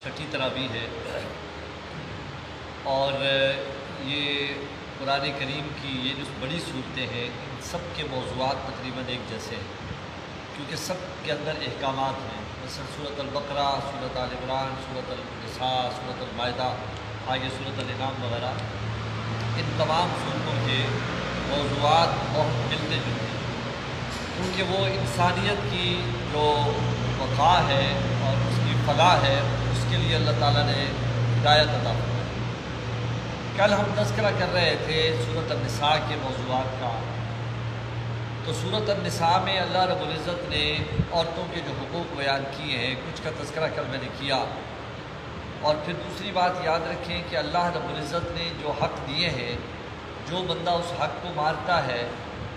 چھٹی تراویح ہے اور یہ قرآن کریم کی یہ جو بڑی صورتیں ہیں ان سب کے موضوعات تقریباً ایک جیسے ہیں، کیونکہ سب کے اندر احکامات ہیں۔ مثلا سورۃ البقرہ، سورۃ آل عمران، سورۃ النساء، سورۃ المائدہ، آگے سورۃ الانعام وغیرہ، ان تمام صورتوں کے موضوعات بہت ملتے جلتے ہیں، کیونکہ وہ انسانیت کی جو بقا ہے اور اس کی فلاح ہے اس کے لیے اللہ تعالیٰ نے ہدایت عطا فرمائی۔ کل ہم تذکرہ کر رہے تھے سورۃ النساء کے موضوعات کا، تو سورۃ النساء میں اللہ رب العزت نے عورتوں کے جو حقوق بیان کیے ہیں کچھ کا تذکرہ کل میں نے کیا، اور پھر دوسری بات یاد رکھیں کہ اللہ رب العزت نے جو حق دیے ہیں، جو بندہ اس حق کو مارتا ہے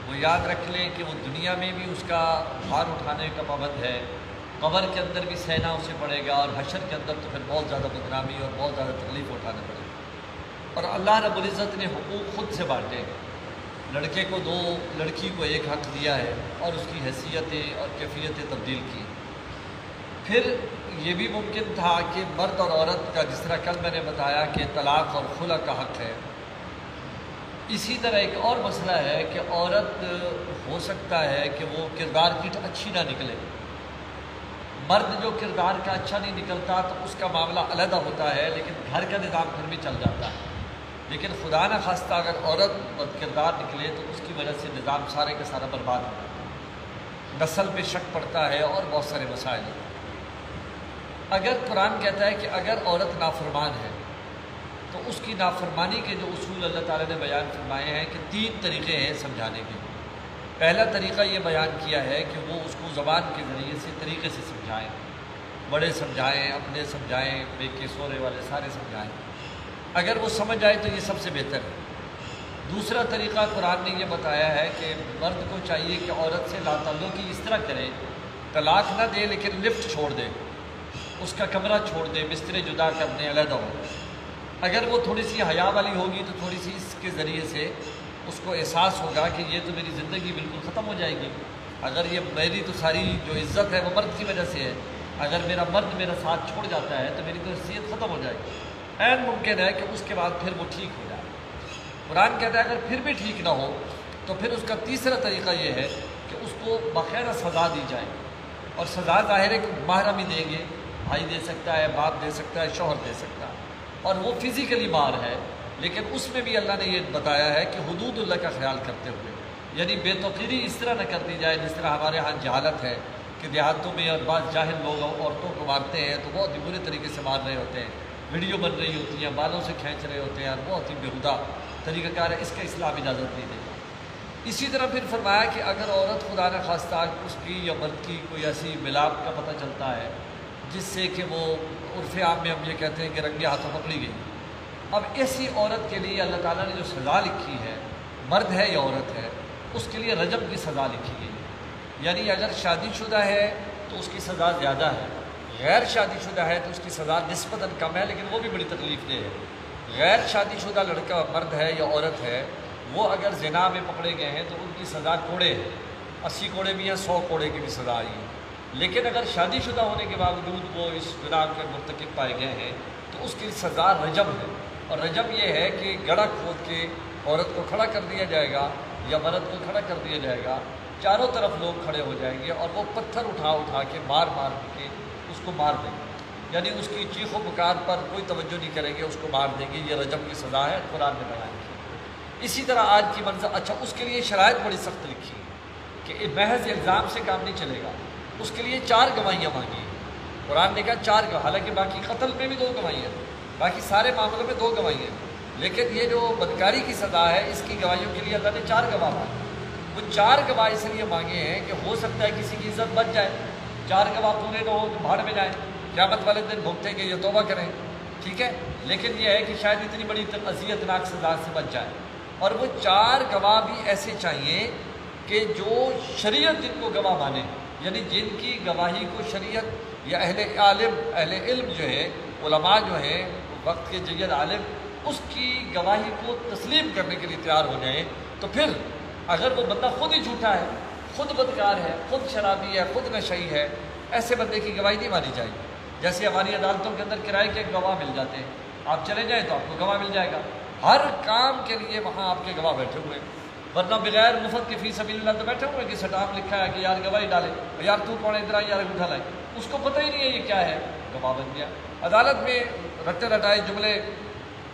وہ یاد رکھ لیں کہ وہ دنیا میں بھی اس کا بھار اٹھانے کا پابند ہے، قبر کے اندر بھی سہنا اسے پڑے گا، اور حشر کے اندر تو پھر بہت زیادہ بدنامی اور بہت زیادہ تکلیف اٹھانا پڑے گا۔ اور اللہ رب العزت نے حقوق خود سے بانٹے، لڑکے کو دو، لڑکی کو ایک حق دیا ہے، اور اس کی حیثیتیں اور کیفیتیں تبدیل کی۔ پھر یہ بھی ممکن تھا کہ مرد اور عورت کا، جس طرح کل میں نے بتایا کہ طلاق اور خلع کا حق ہے، اسی طرح ایک اور مسئلہ ہے کہ عورت ہو سکتا ہے کہ وہ کردار کی اچھی نہ نکلے، مرد جو کردار کا اچھا نہیں نکلتا تو اس کا معاملہ علیحدہ ہوتا ہے، لیکن گھر کا نظام پھر بھی چل جاتا ہے۔ لیکن خدا نہ خواستہ اگر عورت بد کردار نکلے تو اس کی وجہ سے نظام سارے کا سارا برباد ہو جاتا ہے، نسل پہ شک پڑتا ہے اور بہت سارے مسائل ہیں۔ اگر قرآن کہتا ہے کہ اگر عورت نافرمان ہے تو اس کی نافرمانی کے جو اصول اللہ تعالیٰ نے بیان فرمائے ہیں کہ 3 طریقے ہیں سمجھانے کے۔ پہلا طریقہ یہ بیان کیا ہے کہ وہ اس کو زبان کے ذریعے سے طریقے سے سمجھائیں، بڑے سمجھائیں، اپنے سمجھائیں، بے کے سورے والے سارے سمجھائیں، اگر وہ سمجھ آئے تو یہ سب سے بہتر ہے۔ دوسرا طریقہ قرآن نے یہ بتایا ہے کہ مرد کو چاہیے کہ عورت سے لا تعلقی اس طرح کرے، طلاق نہ دے لیکن لفٹ چھوڑ دے، اس کا کمرہ چھوڑ دے، بسترے جدا کرنے علیحدہ ہو۔ اگر وہ تھوڑی سی حیا والی ہوگی تو تھوڑی سی اس کے ذریعے سے اس کو احساس ہوگا کہ یہ تو میری زندگی بالکل ختم ہو جائے گی، اگر یہ میری تو ساری جو عزت ہے وہ مرد کی وجہ سے ہے، اگر میرا مرد میرا ساتھ چھوڑ جاتا ہے تو میری تو حیثیت ختم ہو جائے گی۔ عین ممکن ہے کہ اس کے بعد پھر وہ ٹھیک ہو جائے۔ قرآن کہتا ہے اگر پھر بھی ٹھیک نہ ہو تو پھر اس کا تیسرا طریقہ یہ ہے کہ اس کو باقاعدہ سزا دی جائے، اور سزا ظاہر ہے کہ محرم ہی دیں گے، بھائی دے سکتا ہے، باپ دے سکتا ہے، شوہر دے سکتا ہے، اور وہ فزیکلی مار ہے، لیکن اس میں بھی اللہ نے یہ بتایا ہے کہ حدود اللہ کا خیال کرتے ہوئے، یعنی بے توقیری اس طرح نہ کر دی جائے جس طرح ہمارے ہاں جہالت ہے کہ دیہاتوں میں اور بعض جاہل لوگ عورتوں کو مارتے ہیں تو بہت ہی برے طریقے سے مار رہے ہوتے ہیں، ویڈیو بن رہی ہوتی ہیں، بالوں سے کھینچ رہے ہوتے ہیں، اور بہت ہی بےہودہ طریقہ کار ہے، اس کا اسلام اجازت نہیں دے۔ اسی طرح پھر فرمایا کہ اگر عورت خدا نہ خواستہ اس کی یا مرد کی کوئی ایسی ملاپ کا پتہ چلتا ہے جس سے کہ وہ عرف عام میں ہم یہ کہتے ہیں کہ رنگے ہاتھوں پکڑی گئی، اب ایسی عورت کے لیے اللہ تعالیٰ نے جو سزا لکھی ہے، مرد ہے یا عورت ہے، اس کے لیے رجم کی سزا لکھی گئی ہے، یعنی اگر شادی شدہ ہے تو اس کی سزا زیادہ ہے، غیر شادی شدہ ہے تو اس کی سزا نسبتاً کم ہے، لیکن وہ بھی بڑی تکلیف دہ ہے۔ غیر شادی شدہ لڑکا مرد ہے یا عورت ہے، وہ اگر زنا میں پکڑے گئے ہیں تو ان کی سزا کوڑے ہے، 80 کوڑے بھی ہیں، 100 کوڑے کی بھی سزا آئی ہے۔ لیکن اگر شادی شدہ ہونے کے باوجود وہ اس گناہ کے مرتکب پائے گئے ہیں تو اس کی سزا رجم ہے، اور رجم یہ ہے کہ گڑھا کھود کے عورت کو کھڑا کر دیا جائے گا یا مرد کو کھڑا کر دیا جائے گا، چاروں طرف لوگ کھڑے ہو جائیں گے اور وہ پتھر اٹھا اٹھا کے مار کے اس کو مار دیں گے، یعنی اس کی چیخ و پکار پر کوئی توجہ نہیں کریں گے، اس کو مار دیں گے۔ یہ رجم کی سزا ہے، قرآن نے بیان کی۔ اسی طرح آج کی منظر، اچھا اس کے لیے شرائط بڑی سخت لکھی ہے کہ محض الزام سے کام نہیں چلے گا، اس کے لیے 4 گواہیاں مانگی ہیں۔ قرآن نے کہا 4 گواہ، حالانکہ باقی قتل میں بھی 2 گواہیاں ہیں، باقی سارے معاملوں میں 2 گواہیاں ہیں، لیکن یہ جو بدکاری کی سزا ہے اس کی گواہیوں کے لیے اللہ نے 4 گواہ مانگے۔ وہ 4 گواہ اس لیے مانگے ہیں کہ ہو سکتا ہے کسی کی عزت بچ جائے، 4 گواہ پورے نہ ہو تو بھاڑ میں جائیں، قیامت والے دن بھگتیں گے، یہ توبہ کریں، ٹھیک ہے، لیکن یہ ہے کہ شاید اتنی بڑی اذیت ناک سزا سے بچ جائے۔ اور وہ 4 گواہ بھی ایسے چاہیے کہ جو شریعت جن کو گواہ مانے، یعنی جن کی گواہی کو شریعت یا اہل علم جو ہے، علماء جو ہیں وقت کے جید عالم، اس کی گواہی کو تسلیم کرنے کے لیے تیار ہو جائیں۔ تو پھر اگر وہ بندہ خود ہی جھوٹا ہے، خود بدکار ہے، خود شرابی ہے، خود نشئی ہے، ایسے بندے کی گواہی نہیں مانی جائے گی۔ جیسے ہماری عدالتوں کے اندر کرائے کے گواہ مل جاتے ہیں، آپ چلے جائیں تو آپ کو گواہ مل جائے گا، ہر کام کے لیے وہاں آپ کے گواہ بیٹھے ہوئے ہیں، ورنہ بغیر مفت کے فی سبیل اللہ تو بیٹھے ہوئے ہیں کہ سٹام لکھا ہے کہ یار گواہی ڈالے، یار تو کون ادھر یار انگوٹھا لائے، اس کو پتہ ہی نہیں ہے یہ کیا ہے، گواہ بن گیا۔ عدالت میں رٹے رٹائے جملے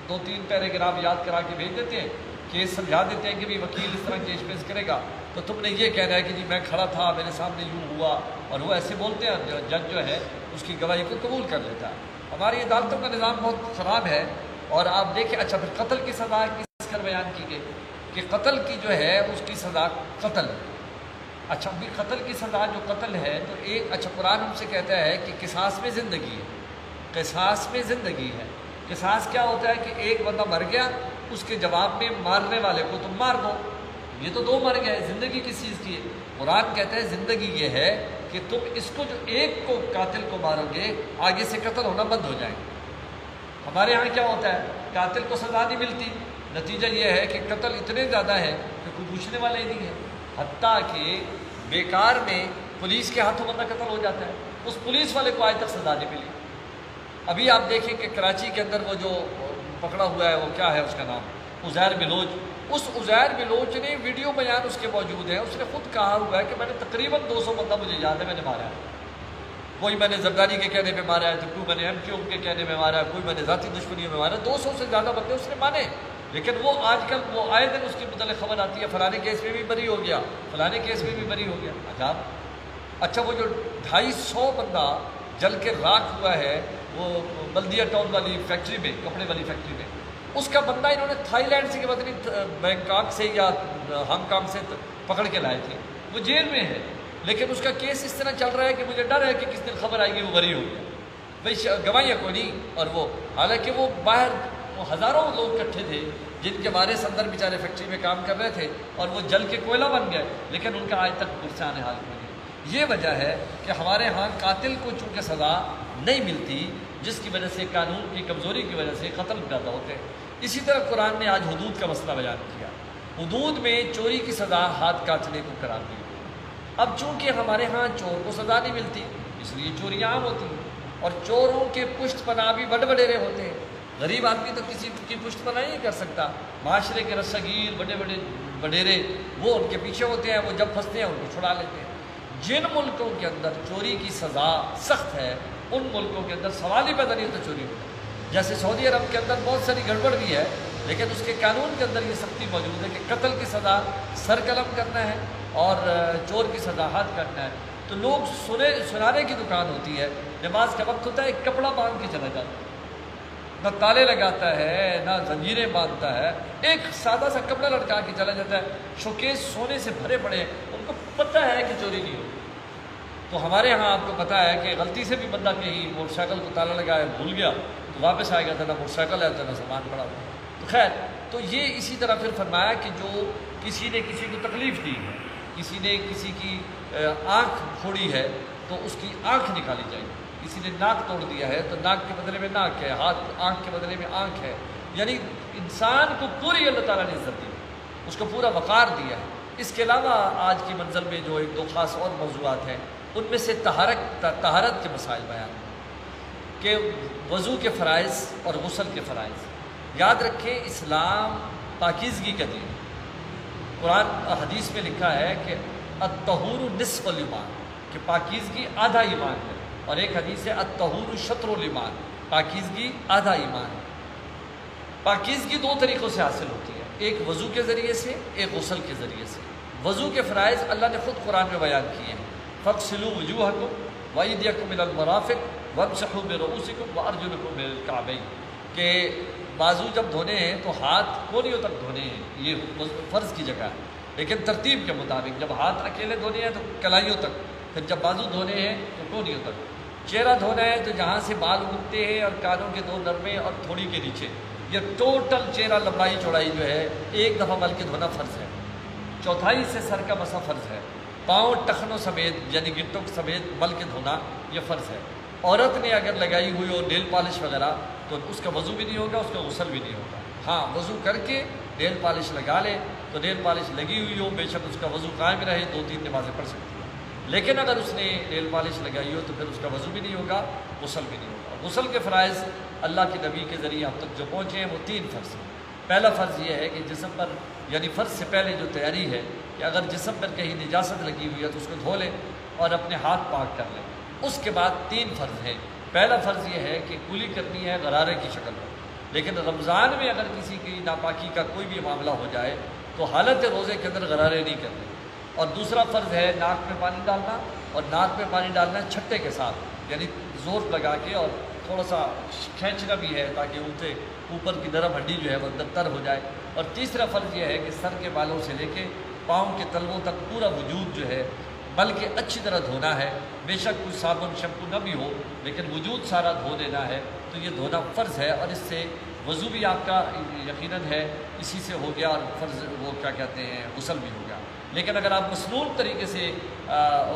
2-3 پیراگراف یاد کرا کے بھیج دیتے ہیں، کیس سمجھا دیتے ہیں کہ بھی وکیل اس طرح کیس پیش کرے گا تو تم نے یہ کہنا ہے کہ جی میں کھڑا تھا، میرے سامنے یوں ہوا، اور وہ ایسے بولتے ہیں، جج جو ہے اس کی گواہی کو قبول کر لیتا ہے۔ ہماری عدالتوں کا نظام بہت خراب ہے، اور آپ دیکھیں اچھا پھر قتل کی سزا کس کر بیان کی گئی کہ قتل کی جو ہے اس کی سزا قتل ہے۔ اچھا بھی قتل کی سزا جو قتل ہے تو ایک اچھا قرآن ہم سے کہتا ہے کہ قصاص میں زندگی ہے، قصاص میں زندگی ہے۔ قصاص کیا ہوتا ہے کہ ایک بندہ مر گیا، اس کے جواب میں مارنے والے کو تم مار دو، یہ تو 2 مر گئے، زندگی کس چیز کی ہے؟ قرآن کہتا ہے زندگی یہ ہے کہ تم اس کو جو ایک کو قاتل کو مارو گے آگے سے قتل ہونا بند ہو جائے۔ ہمارے ہاں کیا ہوتا ہے، قاتل کو سزا نہیں ملتی، نتیجہ یہ ہے کہ قتل اتنے زیادہ ہے کہ کوئی پوچھنے والا ہی نہیں ہے، حتیٰ کہ بیکار میں پولیس کے ہاتھوں بندہ قتل ہو جاتا ہے، اس پولیس والے کو آج تک سزا نہیں ملی۔ ابھی آپ دیکھیں کہ کراچی کے اندر وہ جو پکڑا ہوا ہے وہ کیا ہے اس کا نام، عزیر بلوچ، اس عزیر بلوچ نے ویڈیو بیان اس کے موجود ہے، اس نے خود کہا ہوا ہے کہ میں نے تقریباً 200 بندہ مجھے یاد ہے میں نے مارا ہے، کوئی میں نے زرداری کے کہنے پہ مارا ہے، تو کوئی میں نے ایم کیو کے کہنے میں مارا ہے، کوئی میں نے ذاتی دشمنیوں میں مارا ہے، 200 سے زیادہ بندے اس نے مانے، لیکن وہ آج کل وہ آئے دن اس کے متعلق خبر آتی ہے فلانے کیس میں بھی بری ہو گیا، فلانے کیس میں بھی بری ہو گیا، عجاب۔ اچھا وہ جو 250 بندہ جل کے راکھ ہوا ہے وہ بلدیہ ٹاؤن والی فیکٹری میں، کپڑے والی فیکٹری میں، اس کا بندہ انہوں نے تھائی لینڈ سے کہ پتہ نہیں بینکاک سے یا ہانگ کانگ سے پکڑ کے لائے تھے، وہ جیل میں ہے، لیکن اس کا کیس اس طرح چل رہا ہے کہ مجھے ڈر ہے کہ کس دن خبر آئے گی وہ بری ہو گیا، بھائی گواہیاں کوئی نہیں، اور وہ حالانکہ وہ باہر وہ ہزاروں لوگ اکٹھے تھے جن کے وارث اندر بیچارے فیکٹری میں کام کر رہے تھے اور وہ جل کے کوئلہ بن گئے، لیکن ان کا آج تک پرسان حال میں نہیں۔ یہ وجہ ہے کہ ہمارے ہاں قاتل کو چونکہ سزا نہیں ملتی، جس کی وجہ سے قانون کی کمزوری کی وجہ سے قتل پیدا ہوتے ہیں۔ اسی طرح قرآن نے آج حدود کا مسئلہ بیان کیا، حدود میں چوری کی سزا ہاتھ کاٹنے کو قرار دی۔ اب چونکہ ہمارے ہاں چور کو سزا نہیں ملتی اس لیے چوریاں عام ہوتی ہیں، اور چوروں کے پشت پناہ بھی بڑے وڈیرے ہوتے ہیں، غریب آدمی تو کسی کی پشت پناہ نہیں کر سکتا، معاشرے کے رساگیر بڑے بڑے وڈیرے وہ ان کے پیچھے ہوتے ہیں، وہ جب پھنستے ہیں ان کو چھڑا لیتے ہیں۔ جن ملکوں کے اندر چوری کی سزا سخت ہے ان ملکوں کے اندر سوال ہی پیدا نہیں ہوتا چوری ہوتا ہے۔ جیسے سعودی عرب کے اندر بہت ساری گڑبڑ بھی ہے، لیکن اس کے قانون کے اندر یہ سختی موجود ہے کہ قتل کی سزا سر قلم کرنا ہے اور چور کی سزا ہاتھ کاٹنا ہے۔ تو لوگ سنانے کی دکان ہوتی ہے، نماز کا وقت ہوتا ہے، ایک کپڑا باندھ کے چلا جاتا ہے، نہ تالے لگاتا ہے نہ زنجیریں باندھتا ہے، ایک سادہ سا کپڑا لٹکا کے چلا جاتا ہے، شوکیس سونے سے بھرے پڑے، ان کو پتہ ہے کہ چوری نہیں ہوگی۔ تو ہمارے ہاں آپ کو پتہ ہے کہ غلطی سے بھی بندہ کہیں موٹر سائیکل کو تالا لگایا بھول گیا تو واپس آئے گا تو نہ موٹر سائیکل ہے تو نہ سامان پڑا ہوا۔ تو خیر تو یہ اسی طرح پھر فرمایا کہ جو کسی نے کسی کو تکلیف دی ہے، کسی نے کسی کی آنکھ پھوڑی ہے تو اس کی آنکھ نکالی جائے گی، کسی نے ناک توڑ دیا ہے تو ناک کے بدلے میں ناک ہے، آنکھ کے بدلے میں آنکھ ہے، یعنی انسان کو پوری اللہ تعالیٰ نے عزت دی، اس کو پورا وقار دیا ہے۔ اس کے علاوہ آج کی منزل میں جو 1-2 خاص اور موضوعات ہیں ان میں سے طہارت کے مسائل بیان ہیں کہ وضو کے فرائض اور غسل کے فرائض۔ یاد رکھیں اسلام پاکیزگی کا دین، قرآن حدیث میں لکھا ہے کہ الطہور نصف الایمان، کہ پاکیزگی آدھا ایمان ہے، اور ایک حدیث ہے الطہور شطر الایمان، پاکیزگی آدھا ایمان ہے۔ پاکیزگی 2 طریقوں سے حاصل ہوتی ہے، ایک وضو کے ذریعے سے، ایک غسل کے ذریعے سے۔ وضو کے فرائض اللہ نے خود قرآن میں بیان کیے ہیں، فاغسلوا وجوہکم وایدیکم الی المرافق وامسحوا برؤوسکم وارجلکم الی الکعبین، کہ بازو جب دھونے ہیں تو ہاتھ کونیوں تک دھونے ہیں، یہ فرض کی جگہ ہے، لیکن ترتیب کے مطابق جب ہاتھ اکیلے دھونے ہیں تو کلائیوں تک، پھر جب بازو دھونے ہیں تو کونیوں تک۔ چہرہ دھونا ہے تو جہاں سے بال اگتے ہیں اور کانوں کے 2 نرمے اور تھوڑی کے نیچے، یہ ٹوٹل چہرہ لمبائی چوڑائی جو ہے ایک دفعہ مل کے دھونا فرض ہے۔ چوتھائی سے سر کا مسح فرض ہے۔ پاؤں ٹخنوں سمیت یعنی گٹوں سمیت مل کے دھونا یہ فرض ہے۔ عورت نے اگر لگائی ہوئی ہو نیل پالش وغیرہ تو اس کا وضو بھی نہیں ہوگا، اس کا غسل بھی نہیں ہوگا۔ ہاں وضو کر کے نیل پالش لگا لے تو نیل پالش لگی ہوئی ہو، بے شک اس کا وضو قائم رہے، 2-3 نمازیں پڑھ سکتی ہے۔ لیکن اگر اس نے نیل پالش لگائی ہو تو پھر اس کا وضو بھی نہیں ہوگا، غسل بھی نہیں ہوگا۔ غسل کے فرائض اللہ کے نبی کے ذریعے ہم تک جو پہنچے ہیں وہ 3 فرض ہیں۔ پہلا فرض یہ ہے کہ جسم پر، یعنی فرض سے پہلے جو تیاری ہے کہ اگر جسم پر کہیں نجاست لگی ہوئی ہے تو اس کو دھو لے اور اپنے ہاتھ پاک کر لے۔ اس کے بعد 3 فرض ہیں۔ پہلا فرض یہ ہے کہ کلی کرنی ہے غرارے کی شکل میں، لیکن رمضان میں اگر کسی کی ناپاکی کا کوئی بھی معاملہ ہو جائے تو حالت روزے کے اندر غرارے نہیں کرنے۔ اور دوسرا فرض ہے ناک میں پانی ڈالنا، اور ناک میں پانی ڈالنا چھٹے کے ساتھ، یعنی زور لگا کے اور تھوڑا سا کھینچنا بھی ہے تاکہ اوپر کی نرم ہڈی جو ہے وہ اندر تر ہو جائے۔ اور تیسرا فرض یہ ہے کہ سر کے بالوں سے لے کے پاؤں کے تلووں تک پورا وجود جو ہے بلکہ اچھی طرح دھونا ہے۔ بے شک کوئی صابن شیمپو نہ بھی ہو لیکن وجود سارا دھو دینا ہے، تو یہ دھونا فرض ہے، اور اس سے وضو بھی آپ کا یقیناً ہے اسی سے ہو گیا، اور فرض وہ کیا کہتے ہیں غسل بھی ہو گیا۔ لیکن اگر آپ مسنون طریقے سے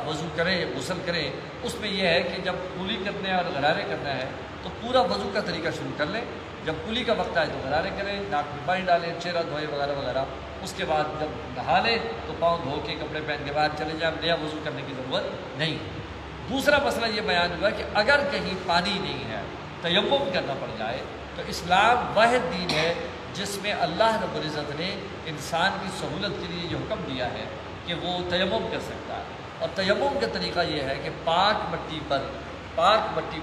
وضو کریں، غسل کریں، اس میں یہ ہے کہ جب کلی کرنا ہے اور غرارے کرنا ہے تو پورا وضو کا طریقہ شروع کر لیں۔ جب کلی کا وقت آئے تو غرارے کریں، ناک میں پانی ڈالیں، چہرہ دھوئیں وغیرہ وغیرہ۔ اس کے بعد جب نہا لیں تو پاؤں دھو کے کپڑے پہن کے بعد چلے جائیں، نیا وضو کرنے کی ضرورت نہیں۔ دوسرا مسئلہ یہ بیان ہوا کہ اگر کہیں پانی نہیں ہے، تیمم کرنا پڑ جائے، تو اسلام واحد دین ہے جس میں اللہ رب العزت نے انسان کی سہولت کے لیے یہ حکم دیا ہے کہ وہ تیمم کر سکتا ہے۔ اور تیمم کا طریقہ یہ ہے کہ پاک مٹی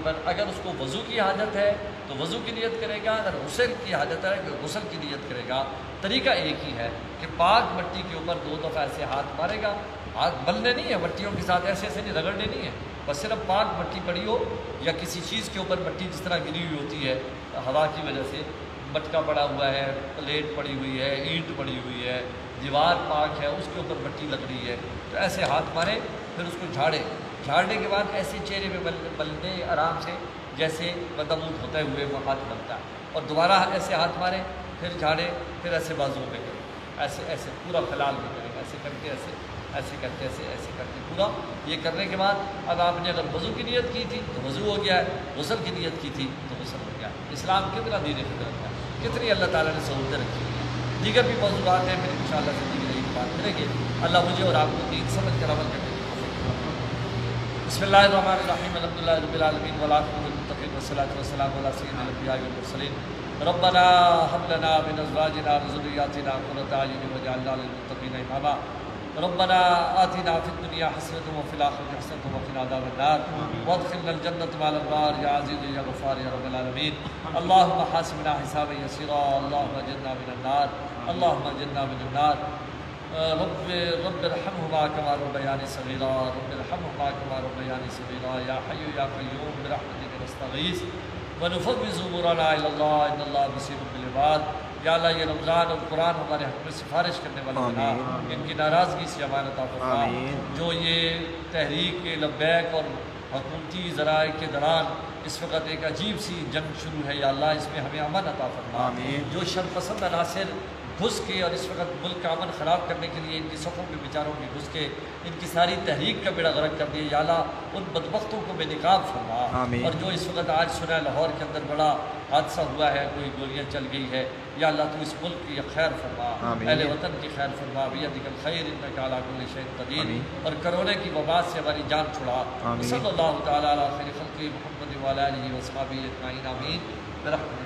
پر اگر اس کو وضو کی حاجت ہے تو وضو کی نیت کرے گا، اگر غسل کی حاجت ہے تو غسل کی نیت کرے گا۔ طریقہ ایک ہی ہے کہ پاک مٹی کے اوپر 2 دفعہ ایسے ہاتھ مارے گا، ہاتھ ملنے نہیں ہے، مٹیوں کے ساتھ ایسے نہیں رگڑنے نہیں ہے، بس صرف پاک مٹی پڑی ہو یا کسی چیز کے اوپر مٹی جس طرح گری ہوئی ہوتی ہے ہوا کی وجہ سے، مٹکا پڑا ہوا ہے، پلیٹ پڑی ہوئی ہے، اینٹ پڑی ہوئی ہے، دیوار پاک ہے، اس کے اوپر مٹی لگ رہی ہے، تو ایسے ہاتھ مارے، پھر اس کو جھاڑنے کے بعد ایسے چہرے میں ملنے آرام سے جیسے بدمود ہوتے ہوئے وہ ہاتھ ملتا ہے، اور دوبارہ ایسے ہاتھ مارے، پھر جھاڑے، پھر ایسے بازو پہ کریں، ایسے پورا فلال میں کریں، ایسے کر کے ایسے کر کے پورا یہ کرنے کے بعد اب آپ نے اگر وضو کی نیت کی تھی تو وضو ہو گیا ہے، غسل کی نیت کی تھی تو غسل ہو گیا۔ اسلام کتنا دین فطرت ہے، کتنی اللہ تعالیٰ نے سہولتیں رکھی ہوئی ہیں۔ دیگر بھی موضوعات ہیں، پھر انشاءاللہ زندگی میں ایک بات ملیں گے۔ اللہ مجھے اور آپ کو دین سمجھ کر عمل کرنے کی توفیق عطا۔ بسم اللہ الرحمن الرحیم، الحمدللہ رب العالمین، والعاقبۃ للمتقین، والصلاۃ والسلام علی سیدنا الانبیاء والمرسلین۔ ربنا هب لنا من ازواجنا وذرياتنا قرة اعين واجعلنا للمتقين اماما۔ ربنا آتنا في الدنيا حسنة وفي الآخرة حسنة وقنا عذاب النار وادخلنا الجنة مع الأبرار يا عزيز يا غفار يا رب العالمين۔ اللهم حاسبنا حسابا يسيرا، اللهم اجرنا من النار، اللهم اجرنا من النار۔ رب ارحمهما كما ربياني صغيرا، رب ارحمهما كما ربياني صغيرا، يا حي يا قيوم برحمتك نستغيث ونفوض امورنا الى الله ان الله بصير بالعباد۔ یا اللہ یہ رمضان اور قرآن ہمارے حق میں سفارش کرنے والے بنا، ان کی ناراضگی سے امان عطا فرما۔ جو یہ تحریک لبیک اور حکومتی ذرائع کے دوران اس وقت ایک عجیب سی جنگ شروع ہے، یا اللہ اس میں ہمیں امن عطا فرما۔ جو شرپسند عناصر گھس کے اور اس وقت ملک کا امن خراب کرنے کے لیے ان کی صفوں میں بیچاروں میں گھس کے ان کی ساری تحریک کا بیڑا غرق کر دیے، یا اللہ ان بدبختوں کو بے نقاب فرما۔ اور جو اس وقت آج سنا لاہور کے اندر بڑا حادثہ ہوا ہے، کوئی گولیاں چل گئی ہے، یا اللہ تو اس ملک کی خیر فرما، اہل وطن کی خیر فرما، بیدک الخیر انک علی کل شیء قدیر۔ اور کرونا کی وبا سے ہماری جان چھڑا۔ صلی اللہ تعالی علی خیر خلقہ محمد وعلی آلہ وصحبہ اجمعین، آمین برحمتہ۔